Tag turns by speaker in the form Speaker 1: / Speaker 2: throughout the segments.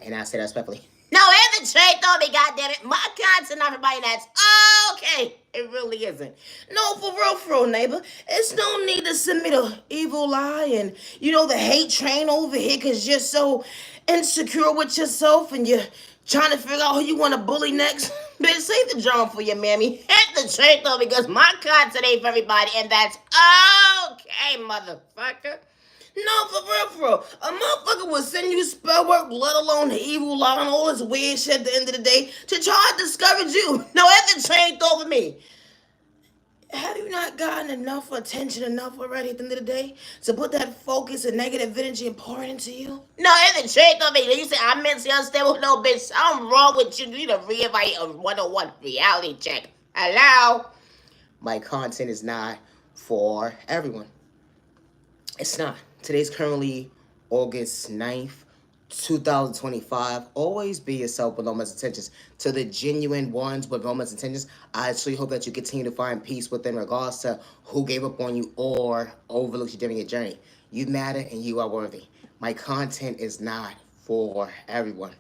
Speaker 1: And I say that respectfully. No, it's the truth, though, me, goddammit. My content, not everybody that's okay. It really isn't. No, for real, neighbor. It's no need to send me the evil lie and, the hate train over here because you're so insecure with yourself and you're trying to figure out who you want to bully next. Bitch, save the drama for your mammy. Hit the truth, though, because my content ain't for everybody, and that's okay, motherfucker. No, for real. A motherfucker will send you spell work, let alone the evil lie and all this weird shit at the end of the day to try to discourage you. No, that's changed over me. Have you not gotten enough attention enough already at the end of the day to put that focus and negative energy and pour it into you? No, it's changed over me. You say I'm mentally unstable? No, bitch, something wrong with you. You need to reevaluate a 101 reality check. Hello? My content is not for everyone. It's not. Today's currently August 9th, 2025. Always be yourself with no intentions. To the genuine ones with no intentions, I truly hope that you continue to find peace within regards to who gave up on you or overlooked you during your journey. You matter and you are worthy. My content is not for everyone.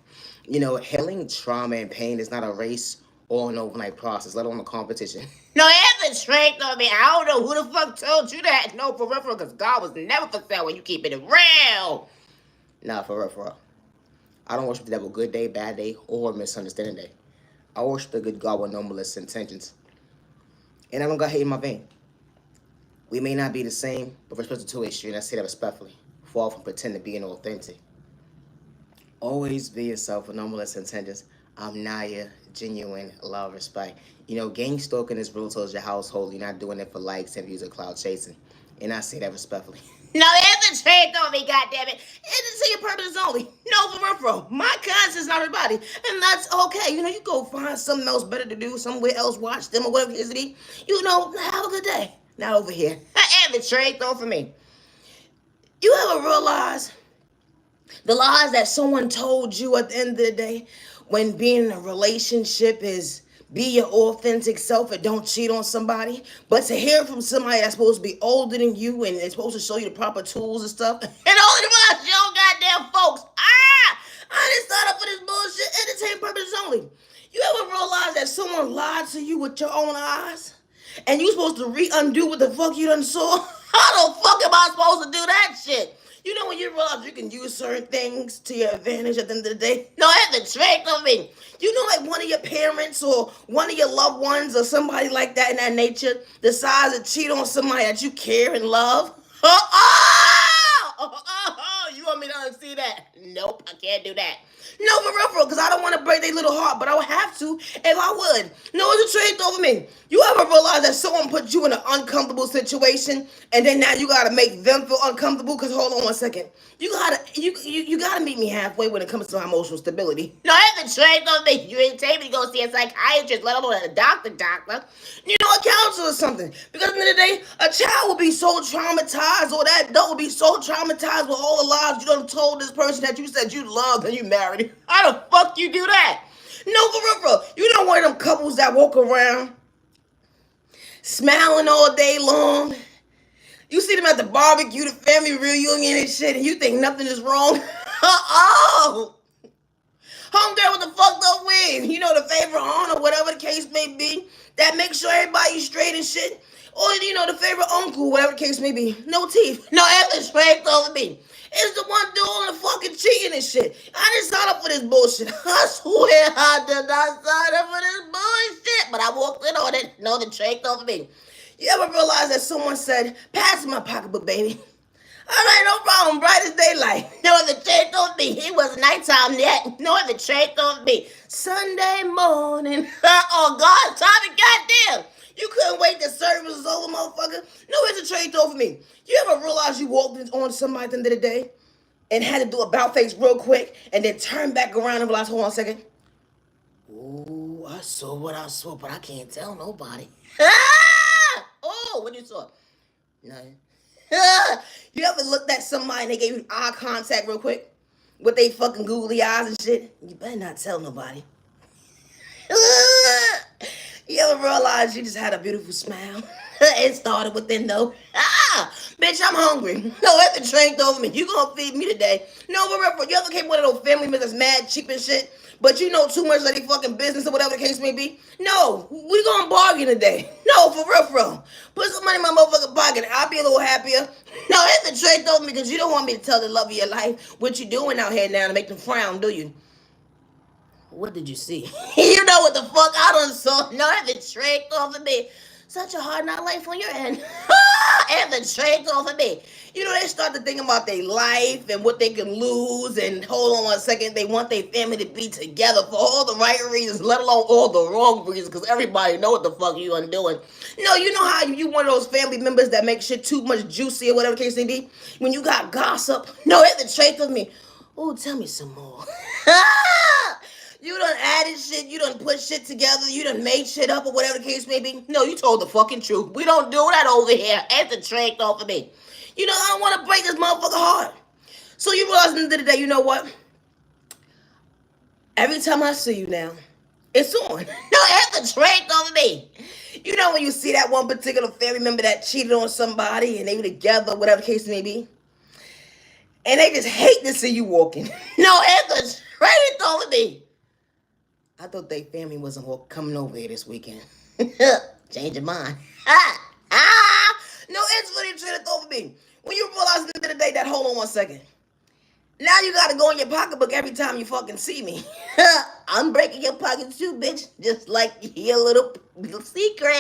Speaker 1: Healing trauma and pain is not a race or an overnight process, let alone a competition. No, it's a strength on me. I don't know who the fuck told you that. No, for real, because God was never for sale when you keep it real. Nah, for real. I don't worship the devil good day, bad day, or misunderstanding day. I worship the good God with no malicious intentions. And I don't got hate in my vein. We may not be the same, but respect the two-way street, and I say that respectfully. Far from pretending to be inauthentic. Always be yourself with no malicious intentions. I'm Naya, genuine love, respect. Gang stalking is real towards your household. You're not doing it for likes and views or cloud chasing. And I say that respectfully. No, it's a trade on me, goddammit. It's to your purpose only. No, for real. My conscience is not everybody. And that's okay. You go find something else better to do, somewhere else, watch them or whatever it is. Have a good day. Not over here. And the trade though for me. You ever realize the lies that someone told you at the end of the day when being in a relationship is be your authentic self and don't cheat on somebody? But to hear from somebody that's supposed to be older than you and they're supposed to show you the proper tools and stuff, and only realize you don't goddamn folks. I didn't sign up for this bullshit. Entertainment purposes only. You ever realize that someone lied to you with your own eyes? And you supposed to undo what the fuck you done saw? How the fuck am I supposed to do that shit? When you realize you can use certain things to your advantage at the end of the day? No, that's the trick of me. Like one of your parents or one of your loved ones or somebody like that in that nature decides to cheat on somebody that you care and love? You want me to unsee that? Nope, I can't do that. No, for real, because I don't want to break their little heart, but I would have to if I would. No, it's a trade over me. You ever realize that someone put you in an uncomfortable situation and then now you gotta make them feel uncomfortable? Because hold on one second. You gotta meet me halfway when it comes to my emotional stability. No, it's a trade over me. You ain't take me to go see a psychiatrist, let alone a doctor. A counselor or something. Because at the end of the day, a child will be so traumatized, or that adult will be so traumatized with all the lies you done told this person that you said you loved and you married. How the fuck you do that? No, for real. You know one of them couples that walk around smiling all day long. You see them at the barbecue, the family reunion and shit, and you think nothing is wrong. Oh! Homegirl with the fucked up wig. The favorite aunt or whatever the case may be. That makes sure everybody's straight and shit. Or, the favorite uncle, whatever the case may be. No teeth. No effort straight over me. It's the one doing the fucking cheating and shit. I didn't sign up for this bullshit. I swear I did not sign up for this bullshit. But I walked in on it. No, the trick over me. You ever realize that someone said, pass my pocketbook, baby? All right, no problem. Bright as daylight. No, the trick don't be. It was nighttime yet. No, the trick don't be. Sunday morning. Oh, God, time to goddamn. You couldn't wait till service was over, motherfucker. No, it's a trade though for me. You ever realize you walked on somebody at the end of the day and had to do a about face real quick and then turn back around and realize, hold on a second. Ooh, I saw what I saw, but I can't tell nobody. Oh, what you saw? Nothing. You ever looked at somebody and they gave you eye contact real quick with they fucking googly eyes and shit? You better not tell nobody. You ever realize you just had a beautiful smile? It started within though. Bitch, I'm hungry. No, let the drink over me. You gonna feed me today. No, but you ever came one of those family members that's mad cheap and shit, but you know too much of their fucking business or whatever the case may be? No, we gonna bargain today. No, for real, for real. Put some money in my motherfucking pocket. I'll be a little happier. No, let the drink over me because you don't want me to tell the love of your life what you doing out here now to make them frown, do you? What did you see? You know what the fuck I done saw. No, let the drink over me. Such a hard not life on your end. And the drink over me. You know, they start to think about their life and what they can lose. And hold on one second, they want their family to be together for all the right reasons, let alone all the wrong reasons, because everybody know what the fuck you undoing. No, you know how you one of those family members that make shit too much juicy or whatever the case may be? When you got gossip. No, hit the drink of me. Oh, tell me some more. You done added shit, you done put shit together, you done made shit up or whatever the case may be. No, you told the fucking truth. We don't do that over here. At the drink off of me. You know, I don't want to break this motherfucker heart. So you realize at the end of the day, you know what? Every time I see you now, it's on. No, at the drink off of me. You know when you see that one particular family member that cheated on somebody and they were together, whatever the case may be, and they just hate to see you walking. No, at the drink off of me. I thought they family wasn't coming over here this weekend. Change your mind. No, it's really trying to throw for me. When you realize at the end of the day that, hold on one second. Now you gotta go in your pocketbook every time you fucking see me. I'm breaking your pockets too, bitch. Just like your little secret.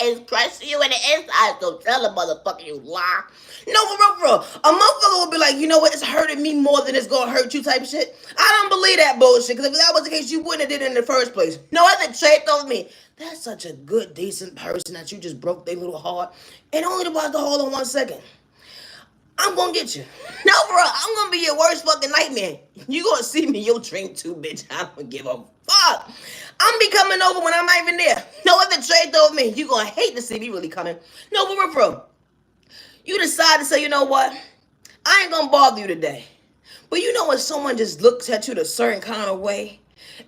Speaker 1: It's crushing you in the inside, so tell a motherfucker you lie. No, for real, for real. A motherfucker will be like, you know what, it's hurting me more than it's gonna hurt you type shit. I don't believe that bullshit, because if that was the case, you wouldn't have did it in the first place. No, that's a trait over me. That's such a good, decent person that you just broke their little heart. And only about to hold on one second. I'm gonna get you. No, bro, I'm gonna be your worst fucking nightmare. You gonna see me, you'll drink too, bitch. I don't give a fuck. I'm be coming over when I'm not even there. No, if the trade over me, you gonna hate to see me really coming. No, but bro, you decide to say, you know what? I ain't gonna bother you today. But you know when someone just looks at you a certain kind of way,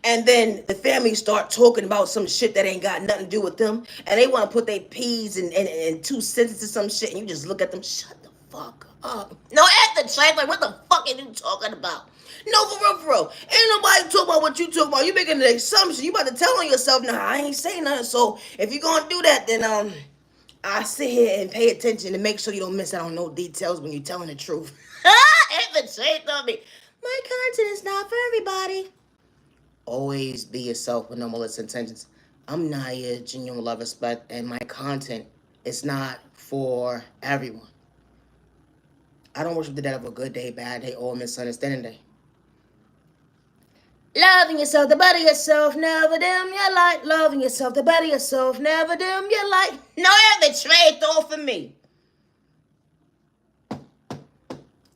Speaker 1: and then the family start talking about some shit that ain't got nothing to do with them, and they want to put their P's in 2 sentences, some shit, and you just look at them, shut the fuck up. No, at the trade, like, what the fuck are you talking about? No, for real. Ain't nobody talking about what you talking about. You making an assumption. You about to tell on yourself, nah, I ain't saying nothing. So if you gonna do that, then I sit here and pay attention and make sure you don't miss out on no details when you're telling the truth. At the trade on me. My content is not for everybody. Always be yourself with no malicious intentions. I'm Naya, genuine love, respect, and my content is not for everyone. I don't worship the dead of a good day, bad day, or misunderstanding day. Loving yourself, the better yourself, never dim your light. Loving yourself, the better yourself, never dim your light. No, have the trade off for me.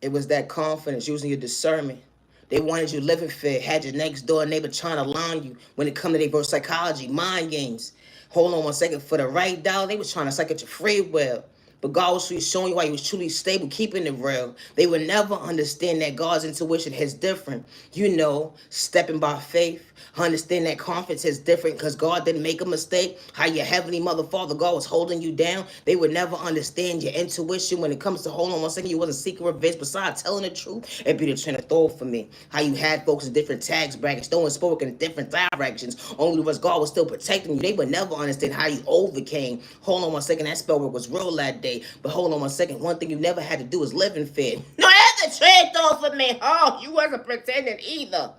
Speaker 1: It was that confidence, using your discernment. They wanted you living fit, had your next door neighbor trying to line you when it come to their reverse psychology, mind games. Hold on one second, for the right dollar, they was trying to suck at your free will. But God was showing you why he was truly stable, keeping it real. They would never understand that God's intuition is different. You know, stepping by faith. Understand that confidence is different because God didn't make a mistake. How your heavenly mother, father, God was holding you down. They would never understand your intuition when it comes to, hold on one second, you wasn't seeking revenge. Besides telling the truth, it'd be the train of thought for me. How you had folks in different tax brackets, throwing spoke in different directions. Only because God was still protecting you. They would never understand how you overcame. Hold on one second, that spell work was real that day. But hold on one second, one thing you never had to do is live in fear. No, that's a trade off for me. Oh, you wasn't pretending either.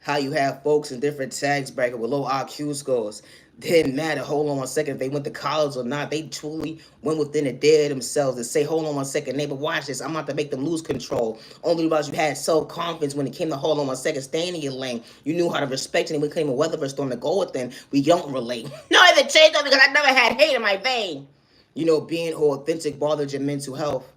Speaker 1: How you have folks in different tax brackets with low IQ scores. Didn't matter, hold on one second, if they went to college or not. They truly went within a day themselves to say, hold on one second, neighbor, watch this. I'm about to make them lose control. Only because you had self-confidence when it came to, hold on one second, staying in your lane. You knew how to respect it, and when it came to weather a storm to go with them, we don't relate. No, I haven't changed though because I never had hate in my vein. You know, being authentic bothered your mental health.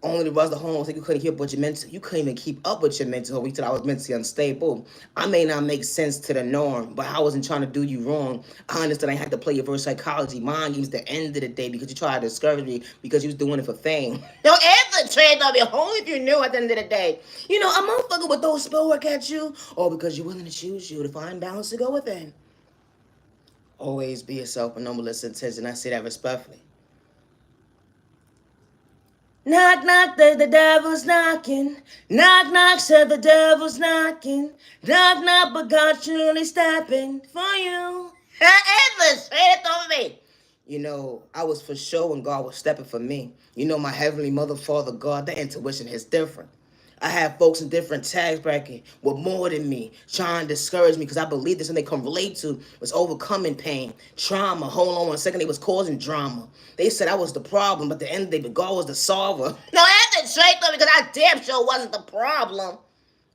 Speaker 1: Only the rest of the homes, you couldn't keep up with your mental. You couldn't even keep up with your mental health. We said I was mentally unstable. I may not make sense to the norm, but I wasn't trying to do you wrong. I understood I had to play your reverse psychology mind games at the end of the day because you tried to discourage me because you was doing it for fame. No, answer trade on me. Only if you knew at the end of the day. You know, a motherfucker with those spell work at you, or because you're willing to choose you to find balance to go within. Always be yourself with no malicious intention. I say that respectfully. Knock, knock, the devil's knocking. Knock, knock, said the devil's knocking. Knock, knock, but God surely stepping for you. Endless, straight over me. You know, I was for sure when God was stepping for me. You know, my heavenly mother, father, God, the intuition is different. I have folks in different tax bracket with more than me trying to discourage me because I believe this and they can relate to was overcoming pain, trauma. Hold on 1 second, they was causing drama. They said I was the problem, but at the end of the day, God was the solver. No, that's the straight though because I damn sure wasn't the problem.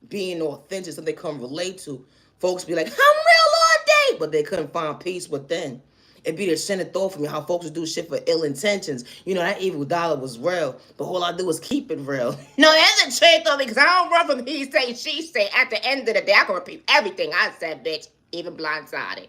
Speaker 1: Being authentic, something they can relate to. Folks be like, I'm real all day, but they couldn't find peace within. It'd be the center thought for me how folks would do shit for ill intentions. You know, that evil dollar was real, but all I do is keep it real. No, that's a trick though, because I don't run from he say, she say. At the end of the day, I can repeat everything I said, bitch, even blindsided.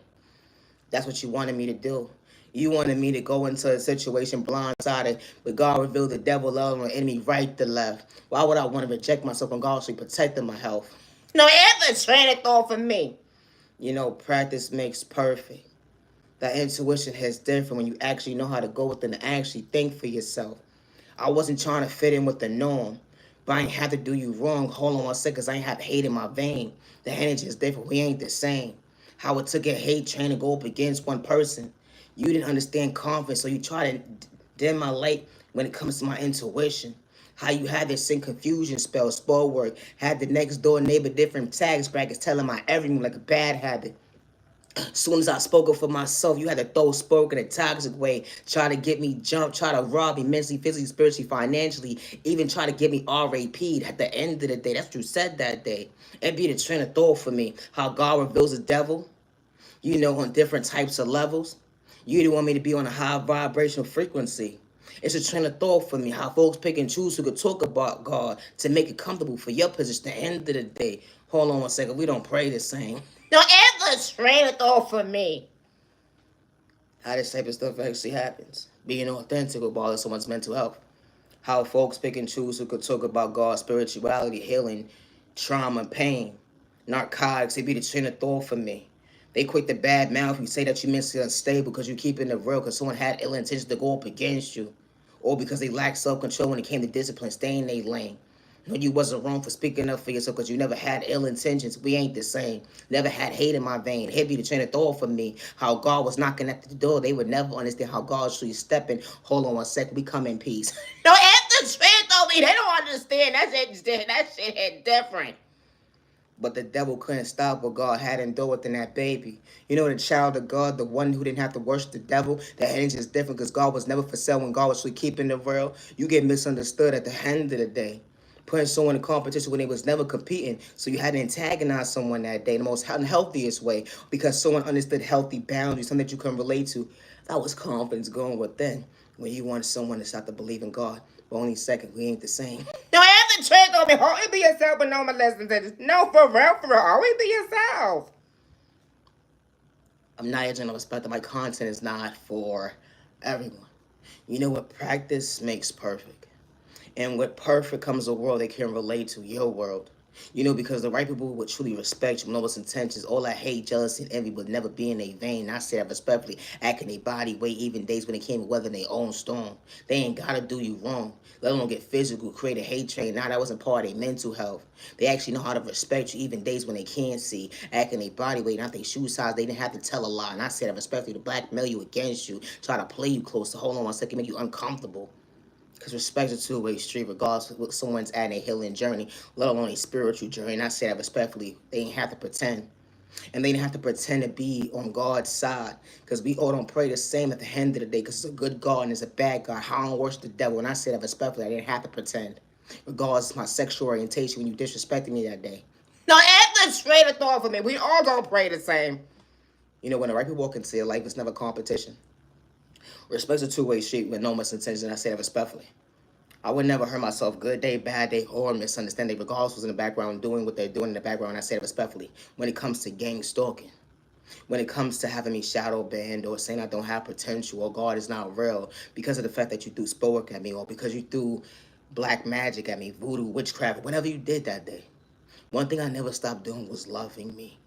Speaker 1: That's what you wanted me to do. You wanted me to go into a situation blindsided, but God revealed the devil, love, and enemy right to left. Why would I want to reject myself when God actually protected my health? No, it's a train of thought for me. You know, practice makes perfect. That intuition is different when you actually know how to go within and actually think for yourself. I wasn't trying to fit in with the norm, but I ain't have to do you wrong. Hold on 1 second, because I ain't have hate in my vein. The energy is different. We ain't the same. How it took a hate train to go up against one person. You didn't understand confidence, so you try to dim my light when it comes to my intuition. How you had this in confusion spell, spell work, had the next door neighbor different tax brackets telling my everything like a bad habit. As soon as I spoke up for myself, you had to throw spoke in a toxic way, try to get me jumped, try to rob me mentally, physically, spiritually, financially, even try to get me RAP'd. At the end of the day, that's what you said that day. It'd be the train of thought for me, how God reveals the devil, you know, on different types of levels. You didn't want me to be on a high vibrational frequency. It's a train of thought for me, how folks pick and choose who could talk about God to make it comfortable for your position. At the end of the day, hold on 1 second, we don't pray the same. No, it's a train of thought for me. How this type of stuff actually happens. Being authentic about someone's mental health. How folks pick and choose who could talk about God, spirituality, healing, trauma, pain, narcotics. They be the train of thought for me. They quick to bad mouth you say that you're mentally unstable because you keeping it real because someone had ill intentions to go up against you. Or because they lacked self-control when it came to discipline, stay in their lane. No, you wasn't wrong for speaking up for yourself because you never had ill intentions. We ain't the same. Never had hate in my vein. He'd be the train of thought for me. How God was knocking at the door. They would never understand how God should stepping. Hold on 1 second. We come in peace. No, after the train of thought me, they don't understand. That shit hit different. But the devil couldn't stop what God had in store within that baby. You know, the child of God, the one who didn't have to worship the devil, the energy is different because God was never for sale when God was really keeping the real. You get misunderstood at the end of the day. Putting someone in competition when they was never competing. So you had to antagonize someone that day, the most unhealthiest way, because someone understood healthy boundaries, something that you can relate to. That was confidence going within when you wanted someone to start to believe in God. But only second, we ain't the same. No, I have to trick on me. Always be yourself, but no molesting. No, for real. Always be yourself. I'm not aging on respect that my content is not for everyone. You know what? Practice makes perfect. And with perfect comes a world they can relate to, your world. You know, because the right people would truly respect you, know what's intentions. All that hate, jealousy, and envy would never be in their vein. I say that respectfully, acting their body weight, even days when they came to weather their own storm. They ain't gotta do you wrong. Let alone get physical, create a hate train. Now that wasn't part of their mental health. They actually know how to respect you, even days when they can't see. Acting their body weight, not their shoe size. They didn't have to tell a lie. And I say that respectfully to blackmail you against you, try to play you close. So hold on 1 second, make you uncomfortable. Because respect is a two-way street, regardless of what someone's at a healing journey, let alone a spiritual journey. And I say that respectfully. They ain't have to pretend. And they didn't have to pretend to be on God's side. Because we all don't pray the same at the end of the day. Because it's a good God and it's a bad God. How I don't worship the devil. And I say that respectfully. I didn't have to pretend. Regardless of my sexual orientation when you disrespected me that day. No, that's straight a thought for me. We all don't pray the same. You know, when the right people walk into your life, it's never competition. Respect's a two-way street with no misintention. I say that respectfully. I would never hurt myself good day, bad day, or misunderstand they regardless was in the background doing what they're doing in the background. I say that respectfully. When it comes to gang stalking, when it comes to having me shadow banned or saying I don't have potential or God is not real because of the fact that you threw spell work at me or because you threw black magic at me, voodoo, witchcraft, whatever you did that day. One thing I never stopped doing was loving me.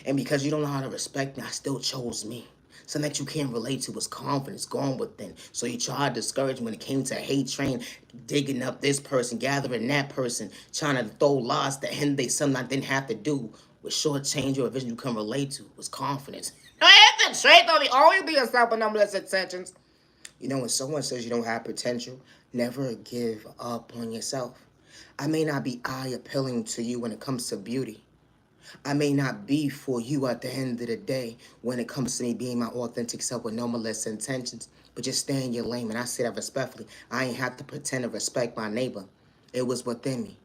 Speaker 1: And because you don't know how to respect me, I still chose me. Something that you can't relate to was confidence, gone within. So you try to discourage when it came to hate train, digging up this person, gathering that person, trying to throw lies that end they something I didn't have to do with short change or a vision you can relate to was confidence. No, that's the truth, don't always be yourself with no malicious intentions. You know, when someone says you don't have potential, never give up on yourself. I may not be eye appealing to you when it comes to beauty. I may not be for you at the end of the day when it comes to me being my authentic self with no malicious intentions, but just stay in your lane. And I say that respectfully. I ain't have to pretend to respect my neighbor. It was within me.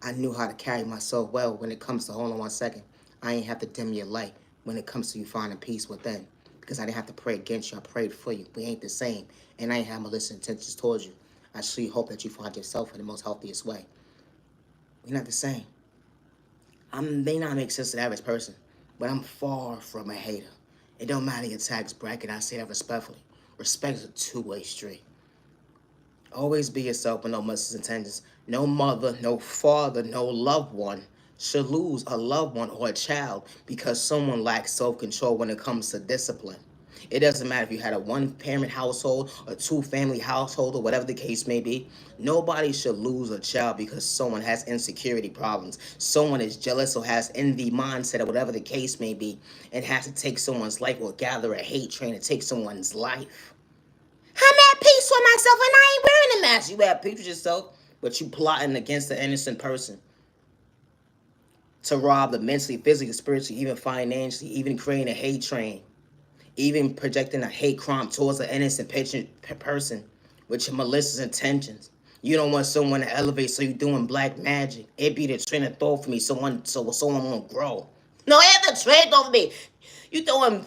Speaker 1: I knew how to carry myself well when it comes to, hold on one second, I ain't have to dim your light when it comes to you finding peace within. Because I didn't have to pray against you. I prayed for you. We ain't the same. And I ain't have malicious intentions towards you. I actually hope that you find yourself in the most healthiest way. We're not the same. I may not make sense to the average person, but I'm far from a hater. It don't matter your tax bracket. I say that respectfully. Respect is a two-way street. Always be yourself with no malicious intentions. No mother, no father, no loved one should lose a loved one or a child because someone lacks self-control when it comes to discipline. It doesn't matter if you had a one-parent household, a two-family household, or whatever the case may be. Nobody should lose a child because someone has insecurity problems. Someone is jealous or has envy mindset or whatever the case may be and has to take someone's life or gather a hate train to take someone's life. I'm at peace with myself and I ain't wearing a mask. You at peace with yourself, but you plotting against an innocent person to rob them mentally, physically, spiritually, even financially, even creating a hate train, even projecting a hate crime towards an innocent person with your malicious intentions. You don't want someone to elevate, so you're doing black magic. It be the train of thought for me, so someone won't grow. No, it's the train over me. You throwing,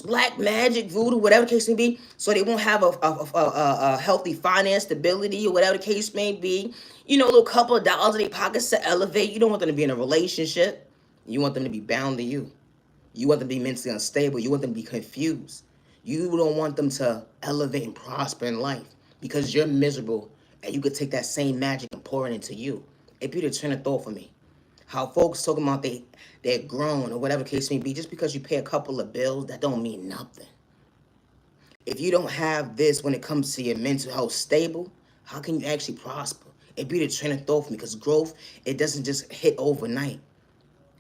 Speaker 1: black magic, voodoo, whatever the case may be, so they won't have a healthy finance stability or whatever the case may be. A little couple of dollars in their pockets to elevate. You don't want them to be in a relationship. You want them to be bound to you. You want them to be mentally unstable. You want them to be confused. You don't want them to elevate and prosper in life because you're miserable and you could take that same magic and pour it into you. It be the train of thought for me. How folks talking about they're grown or whatever case may be, just because you pay a couple of bills, that don't mean nothing. If you don't have this when it comes to your mental health stable, how can you actually prosper? It be the train of thought for me because growth, it doesn't just hit overnight.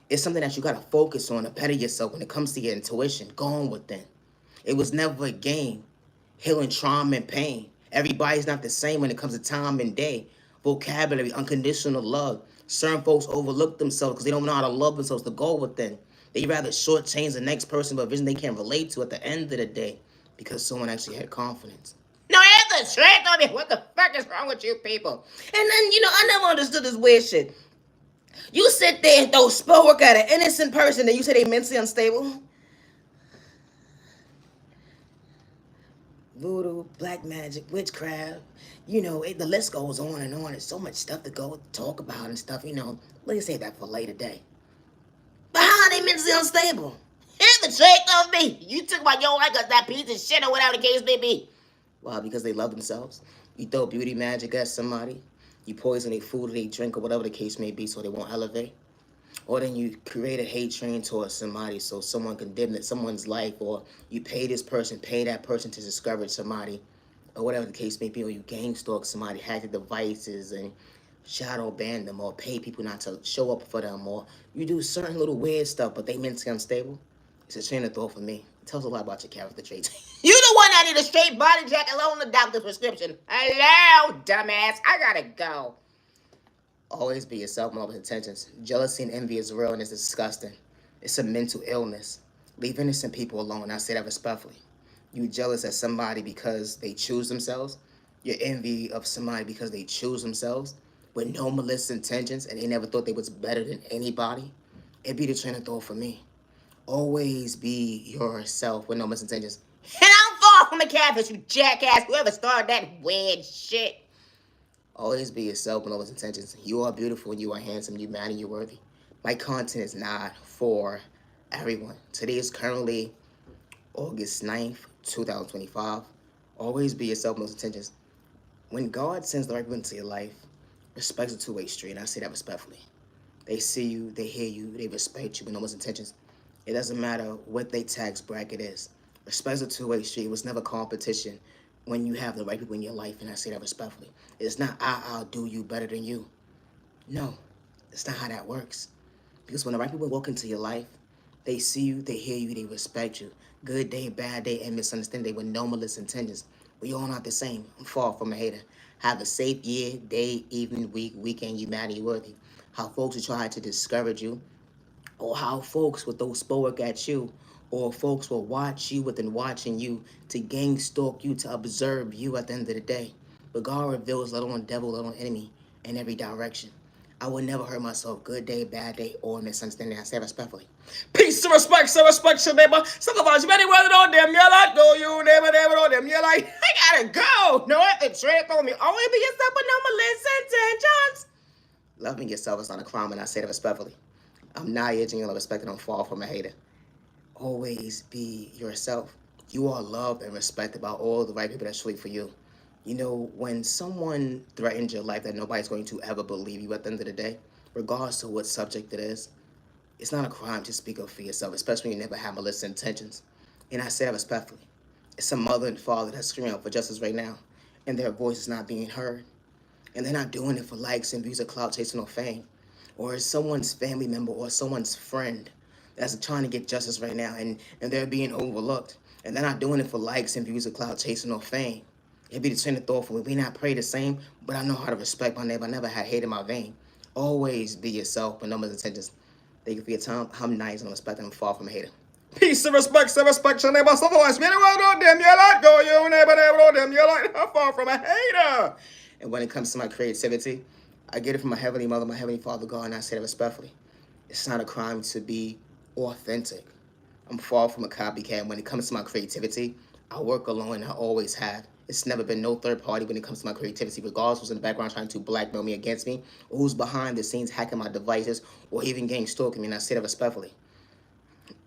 Speaker 1: It's something that you got to focus on to better yourself when it comes to your intuition, going within. It was never a game, healing trauma and pain. Everybody's not the same when it comes to time and day. Vocabulary, unconditional love. Certain folks overlook themselves because they don't know how to love themselves to go within. They rather shortchange the next person with a vision they can't relate to at the end of the day because someone actually had confidence. No, it's the trick on me. What the fuck is wrong with you people? And then, I never understood this weird shit. You sit there and throw spell work at an innocent person that you say they mentally unstable. Voodoo, black magic, witchcraft, the list goes on and on. There's so much stuff to go talk about and stuff, Let's save that for a later day. But how are they mentally unstable? Here's the trick of me. You took my yo like that piece of shit or whatever the case may be. Well, because they love themselves. You throw beauty magic at somebody. You poison their food or they drink or whatever the case may be so they won't elevate. Or then you create a hate train towards somebody so someone can dim someone's life, or you pay that person to discourage somebody, or whatever the case may be, or you gang stalk somebody, hack their devices and shadow ban them, or pay people not to show up for them, or you do certain little weird stuff, but they mentally unstable. It's a train of thought for me. It tells a lot about your character traits. You the one that need a straight body check alone the doctor's prescription. Hello, dumbass. I gotta go. Always be yourself, with intentions. Jealousy and envy is real and it's disgusting. It's a mental illness. Leave innocent people alone. I say that respectfully. You jealous of somebody because they choose themselves. You're envy of somebody because they choose themselves with no malicious intentions and they never thought they was better than anybody. It be the train of thought for me. Always be yourself with no malicious intentions. And I'm far from a catfish, you jackass. Whoever started that weird shit. Always be yourself with all those intentions. You are beautiful, you are handsome, you matter, you're worthy. My content is not for everyone. Today is currently August 9th, 2025. Always be yourself with those intentions. When God sends the right people into your life, respect is a two-way street, and I say that respectfully. They see you, they hear you, they respect you with no intentions. It doesn't matter what their tax bracket is. Respect is a two-way street. It was never competition when you have the right people in your life, and I say that respectfully. It's not I'll do you better than you. No, it's not how that works. Because when the right people walk into your life, they see you, they hear you, they respect you. Good day, bad day, and misunderstanding. They with no malicious intentions. We all not the same. I'm far from a hater. Have a safe year, day, evening, week, weekend. You matter, you worthy. How folks who try to discourage you, or how folks with those spoke at you, or folks will watch you within watching you to gang stalk you, to observe you at the end of the day. But God reveals little on devil, little on enemy in every direction. I will never hurt myself, good day, bad day, or misunderstanding. I say respectfully. Peace to respect, so respect your neighbor. Sacrifice many whether on them, you're like, no, you never, never on them. You're like, I gotta go. No, what? The trick on me. Always be yourself, but no malicious intentions. Loving yourself is not a crime, and I say that respectfully. I'm not edging you, respect, and I'm far from a hater. Always be yourself. You are loved and respected by all the right people that's truly for you. You know, when someone threatens your life that nobody's going to ever believe you at the end of the day, regardless of what subject it is, it's not a crime to speak up for yourself, especially when you never have malicious intentions. And I say that respectfully. It's a mother and father that's screaming out for justice right now, and their voice is not being heard. And they're not doing it for likes and views or clout chasing or fame. Or it's someone's family member or someone's friend that's trying to get justice right now, and they're being overlooked. And they're not doing it for likes and views or clout chasing or fame. It'd be the train of thought for me. We not pray the same, but I know how to respect my neighbor. I never had hate in my vein. Always be yourself, but no intentions. Thank you for your time. I'm nice and respect and far from a hater. Peace and respect, so respect your neighbor. Otherwise, many well know them, you like go, you neighbor, know them, you like far from a hater. And when it comes to my creativity, I get it from my heavenly mother, my heavenly father, God, and I say that respectfully. It's not a crime to be authentic. I'm far from a copycat. When it comes to my creativity, I work alone, and I always have. It's never been no third party when it comes to my creativity, regardless who's in the background trying to blackmail me against me, or who's behind the scenes hacking my devices, or even gang stalking me, and I say that respectfully.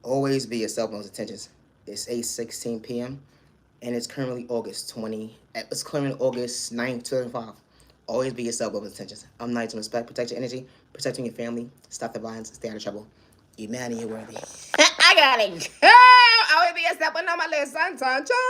Speaker 1: Always be yourself on those intentions. It's 8:16 p.m. and it's currently August 9th, 2005. Always be yourself with intentions. I'm nice and respect. Protect your energy, protecting your family, stop the violence, stay out of trouble. You man and you're worthy. I got it. Always be yourself, but no my little son.